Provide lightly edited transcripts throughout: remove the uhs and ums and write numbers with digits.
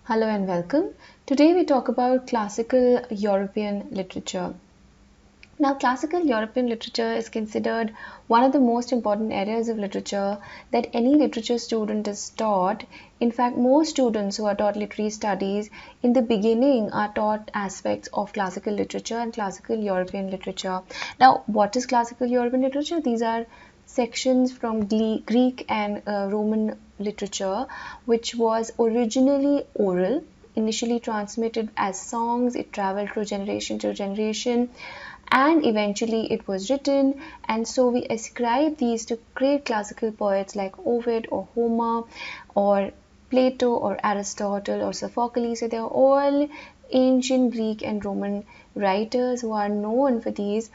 Hello and welcome. Today we talk about classical European literature. Now, classical European literature is considered one of the most important areas of literature that any literature student is taught. In fact, most students who are taught literary studies in the beginning are taught aspects of classical literature and classical European literature. Now, what is classical European literature? These are sections from Greek and Roman literature, which was originally oral, initially transmitted as songs. It traveled through generation to generation, and eventually it was written, and so we ascribe these to great classical poets like Ovid or Homer or Plato or Aristotle or Sophocles. So they are all ancient Greek and Roman writers who are known for these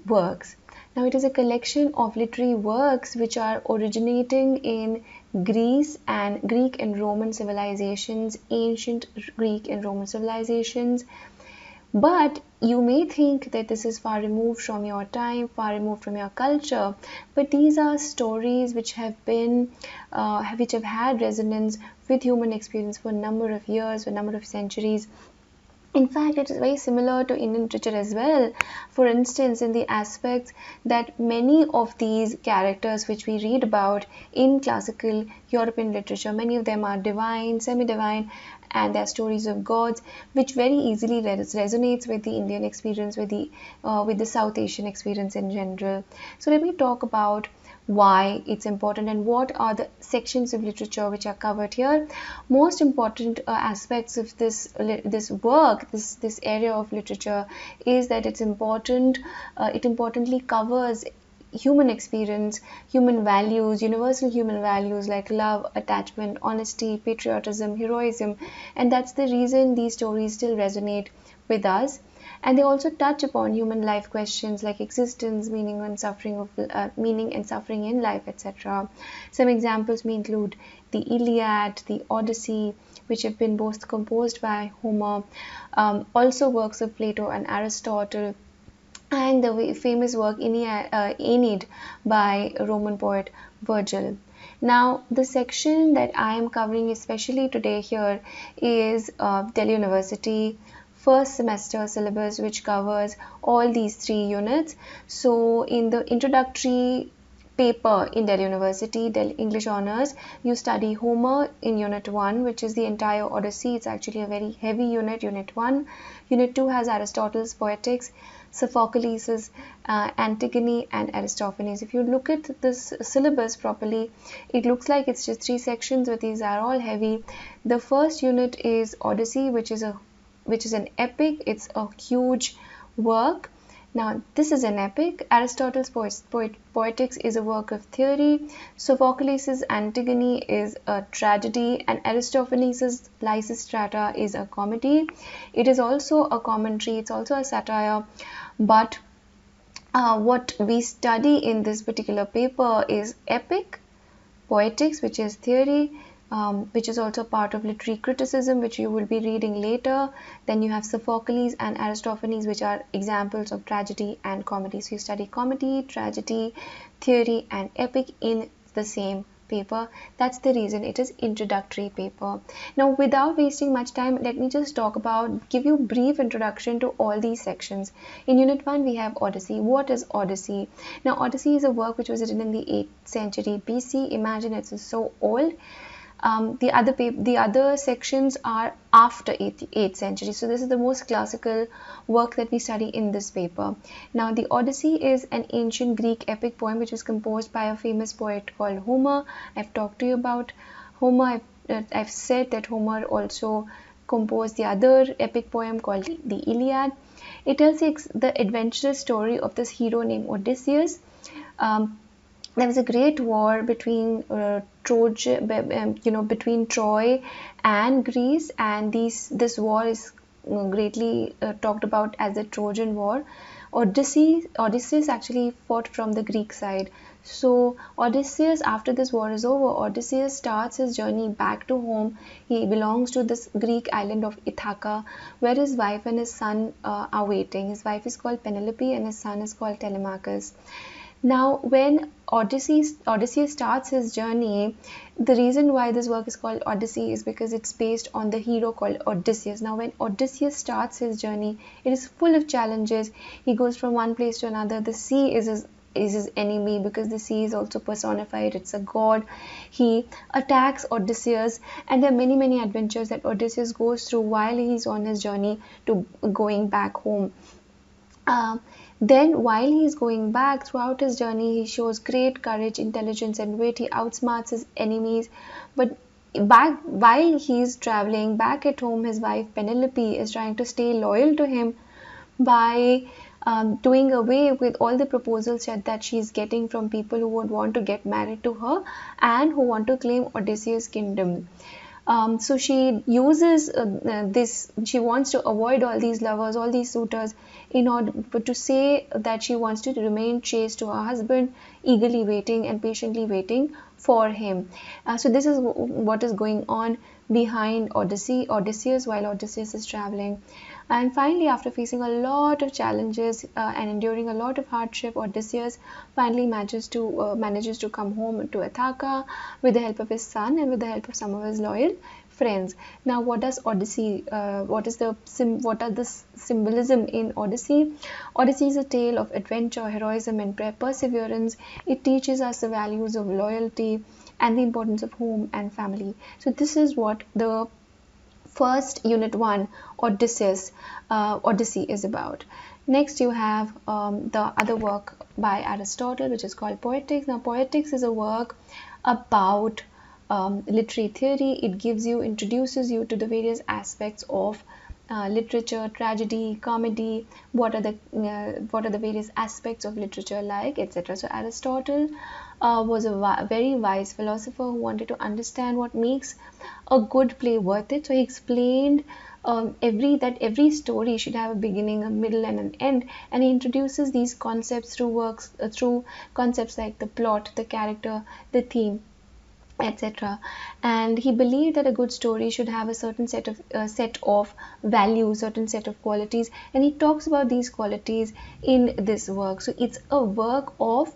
works. Now, it is a collection of literary works which are originating in Greek and Roman civilizations, ancient Greek and Roman civilizations. But you may think that this is far removed from your time, far removed from your culture. But these are stories which which have had resonance with human experience for a number of years, for a number of centuries. In fact, it is very similar to Indian literature as well. For instance, in the aspects that many of these characters which we read about in classical European literature, many of them are divine, semi-divine, and they are stories of gods, which very easily resonates with the Indian experience, with the South Asian experience in general. So let me talk about why it's important and what are the sections of literature which are covered here. Most important aspects of this work, this area of literature, is that it's important. It importantly covers human experience, human values, universal human values like love, attachment, honesty, patriotism, heroism, and that's the reason these stories still resonate with us. And they also touch upon human life questions like existence, meaning and suffering in life, etc. Some examples may include the Iliad, the Odyssey, which have been both composed by Homer, also works of Plato and Aristotle, and the famous work Aeneid by Roman poet Virgil. Now, the section that I am covering especially today here is Delhi University first semester syllabus, which covers all these three units. So, in the introductory paper in Delhi University, Delhi English Honours, you study Homer in Unit 1, which is the entire Odyssey. It's actually a very heavy unit, Unit 1. Unit 2 has Aristotle's Poetics, Sophocles' Antigone, and Aristophanes. If you look at this syllabus properly, it looks like it's just three sections, but these are all heavy. The first unit is Odyssey, which is an epic. It's a huge work. Now, this is an epic. Aristotle's Poetics is a work of theory. Sophocles' Antigone is a tragedy, and Aristophanes' Lysistrata is a comedy. It is also a commentary, it's also a satire, but what we study in this particular paper is epic, poetics, which is theory, which is also part of literary criticism, which you will be reading later. Then you have Sophocles and Aristophanes, which are examples of tragedy and comedy. So you study comedy, tragedy, theory, and epic in the same paper. That's the reason it is introductory paper. Now, without wasting much time, let me just give you a brief introduction to all these sections. In Unit 1, we have Odyssey. What is Odyssey? Now, Odyssey is a work which was written in the 8th century BC. Imagine it's so old. The other sections are after 8th century. So this is the most classical work that we study in this paper. Now, the Odyssey is an ancient Greek epic poem which was composed by a famous poet called Homer. I've talked to you about Homer. I've said that Homer also composed the other epic poem called the Iliad. It tells the adventurous story of this hero named Odysseus. There was a great war between between Troy and Greece, and this war is greatly talked about as the Trojan War. Odysseus actually fought from the Greek side. So Odysseus, after this war is over, Odysseus starts his journey back to home. He belongs to this Greek island of Ithaca, where his wife and his son are waiting. His wife is called Penelope and his son is called Telemachus. Now, when Odysseus starts his journey, the reason why this work is called Odyssey is because it's based on the hero called Odysseus. Now, when Odysseus starts his journey, it is full of challenges. He goes from one place to another. The sea is his enemy because the sea is also personified. It's a god. He attacks Odysseus, and there are many many adventures that Odysseus goes through while he's on his journey to going back home. Um, then, while he's going back throughout his journey, he shows great courage, intelligence, and wit. He outsmarts his enemies. But back while he's traveling back at home, his wife Penelope is trying to stay loyal to him by doing away with all the proposals that she's getting from people who would want to get married to her and who want to claim Odysseus' kingdom. So she uses this, she wants to avoid all these lovers, all these suitors, in order but to say that she wants to remain chaste to her husband, eagerly waiting and patiently waiting for him. So this is what is going on behind Odysseus while Odysseus is traveling. And finally, after facing a lot of challenges and enduring a lot of hardship, Odysseus finally manages to come home to Ithaca with the help of his son and with the help of some of his loyal friends. Now, what does Odyssey? What are the symbolism in Odyssey? Odyssey is a tale of adventure, heroism, and perseverance. It teaches us the values of loyalty and the importance of home and family. So this is what the first unit 1 Odyssey is about. Next you have the other work by Aristotle, which is called Poetics. Now Poetics is a work about literary theory. It introduces you to the various aspects of literature, tragedy, comedy, what are the various aspects of literature like, etc. So Aristotle was a very wise philosopher who wanted to understand what makes a good play worth it. So he explained every story should have a beginning, a middle, and an end, and he introduces these concepts through concepts like the plot, the character, the theme, etc. And he believed that a good story should have a certain set of values, certain set of qualities, and he talks about these qualities in this work. So it's a work of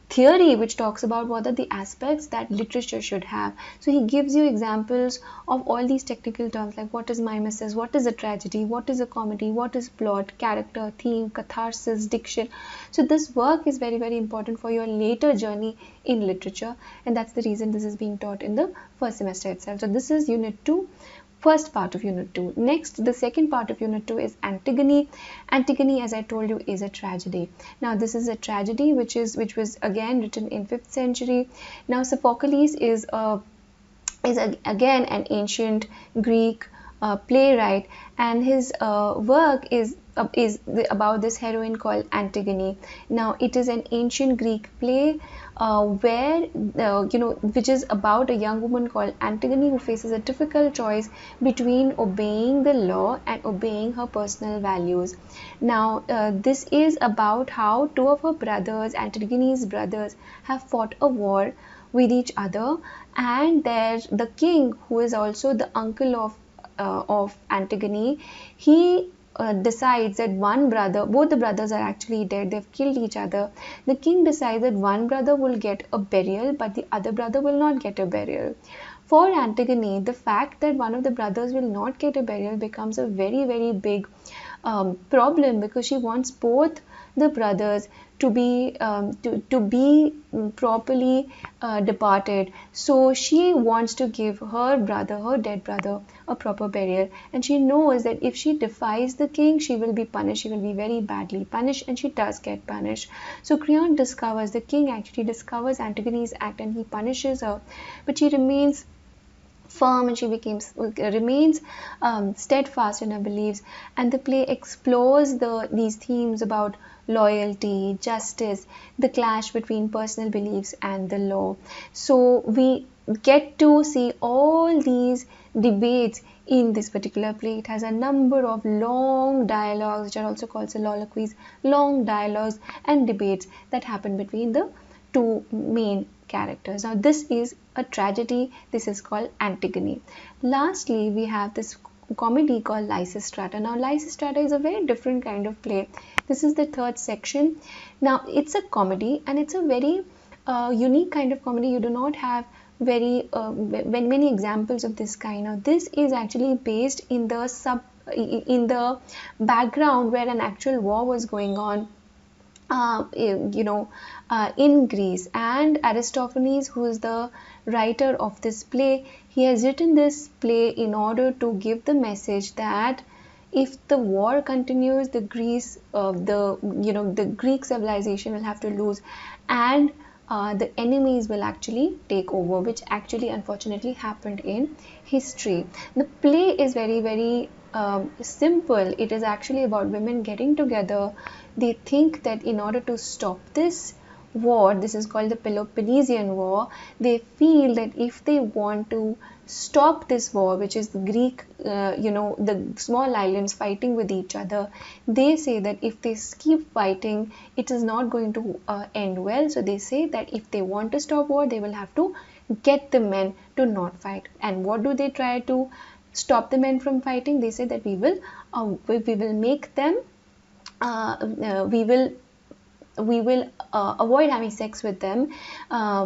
theory which talks about what are the aspects that literature should have. So he gives you examples of all these technical terms like what is mimesis, what is a tragedy, what is a comedy, what is plot, character, theme, catharsis, diction. So this work is very very important for your later journey in literature, and that's the reason this is being taught in the first semester itself. So this is unit 2, first part of unit 2. Next, the second part of unit 2 is Antigone. Antigone, as I told you, is a tragedy. Now this is a tragedy which was again written in 5th century. Now Sophocles is again an ancient Greek playwright, and his work is about this heroine called Antigone. Now it is an ancient Greek play where which is about a young woman called Antigone who faces a difficult choice between obeying the law and obeying her personal values. Now this is about how two of her brothers, Antigone's brothers, have fought a war with each other, and there's the king, who is also the uncle of Antigone. He decides that both the brothers are actually dead, they've killed each other. The king decides that one brother will get a burial but the other brother will not get a burial. For Antigone, the fact that one of the brothers will not get a burial becomes a very very big problem, because she wants both the brothers to be properly departed. So she wants to give her dead brother, a proper burial, and she knows that if she defies the king, she will be punished. She will be very badly punished, and she does get punished. So the king actually discovers Antigone's act, and he punishes her, but she remains firm, and she remains steadfast in her beliefs. And the play explores these themes about loyalty, justice, the clash between personal beliefs and the law. So we get to see all these debates in this particular play. It has a number of long dialogues, which are also called soliloquies, long dialogues and debates that happen between the two main characters. Now this is a tragedy. This is called Antigone. Lastly, we have this comedy called Lysistrata. Now, Lysistrata is a very different kind of play. This is the third section. Now, it's a comedy, and it's a very unique kind of comedy. You do not have very many examples of this kind. Now, this is actually based in the background where an actual war was going on, in Greece. And Aristophanes, who is the writer of this play, he has written this play in order to give the message that if the war continues, the Greek civilization will have to lose, and the enemies will actually take over, which actually unfortunately happened in history. The play is very, very simple. It is actually about women getting together. They think that in order to stop this war, this is called the Peloponnesian War, they feel that if they want to stop this war, which is the Greek, the small islands fighting with each other, they say that if they keep fighting, it is not going to end well. So they say that if they want to stop war, they will have to get the men to not fight. And what do they try to stop the men from fighting? They say that we will make them we will avoid having sex with them,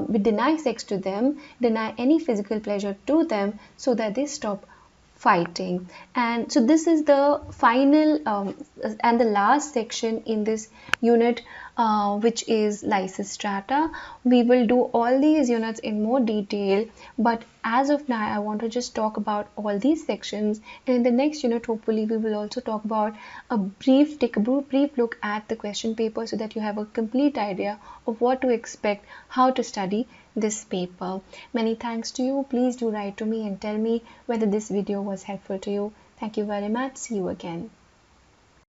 we deny sex to them, deny any physical pleasure to them, so that they stop fighting. And so this is the final and the last section in this unit, which is Lysistrata. We will do all these units in more detail, but as of now I want to just talk about all these sections, and in the next unit hopefully we will also talk about take a brief look at the question paper, so that you have a complete idea of what to expect, how to study this paper. Many thanks to you. Please do write to me and tell me whether this video was helpful to you. Thank you very much. See you again.